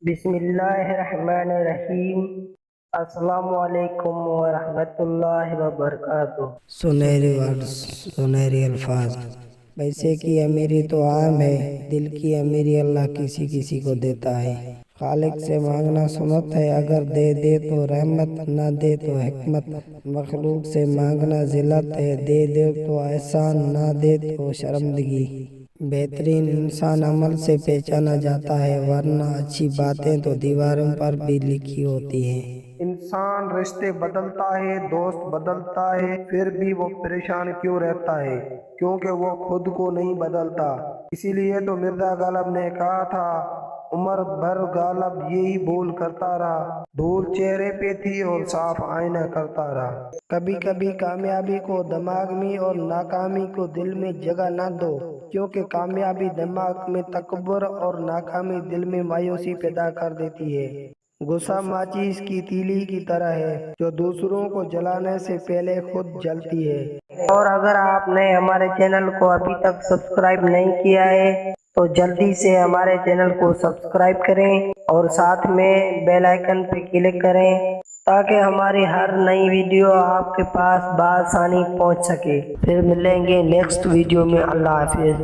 بسم اللہ الرحمن الرحیم۔ السلام علیکم ورحمۃ اللہ وبرکاتہ۔ سنہری ورڈز، سنہری الفاظ۔ پیسے کی امیری تو عام ہے، دل کی امیری اللہ کسی کسی کو دیتا ہے۔ خالق سے مانگنا سنت ہے، اگر دے دے تو رحمت، نہ دے تو حکمت۔ مخلوق سے مانگنا ذلت ہے، دے دے تو احسان، نہ دے تو شرمندگی۔ بہترین انسان عمل سے پہچانا جاتا ہے، ورنہ اچھی باتیں تو دیواروں پر بھی لکھی ہوتی ہیں۔ انسان رشتے بدلتا ہے، دوست بدلتا ہے، پھر بھی وہ پریشان کیوں رہتا ہے؟ کیونکہ وہ خود کو نہیں بدلتا۔ اسی لیے تو مرزا غالب نے کہا تھا، عمر بھر غالب یہی بول کرتا رہا، دھول چہرے پہ تھی اور صاف آئینہ کرتا رہا۔ کبھی کبھی کامیابی کو دماغ میں اور ناکامی کو دل میں جگہ نہ دو، کیونکہ کامیابی دماغ میں تکبر اور ناکامی دل میں مایوسی پیدا کر دیتی ہے۔ غصہ ماچس کی تیلی کی طرح ہے، جو دوسروں کو جلانے سے پہلے خود جلتی ہے۔ اور اگر آپ نے ہمارے چینل کو ابھی تک سبسکرائب نہیں کیا ہے تو جلدی سے ہمارے چینل کو سبسکرائب کریں اور ساتھ میں بیل آئیکن پہ کلک کریں تاکہ ہماری ہر نئی ویڈیو آپ کے پاس بآسانی پہنچ سکے۔ پھر ملیں گے نیکسٹ ویڈیو میں۔ اللہ حافظ۔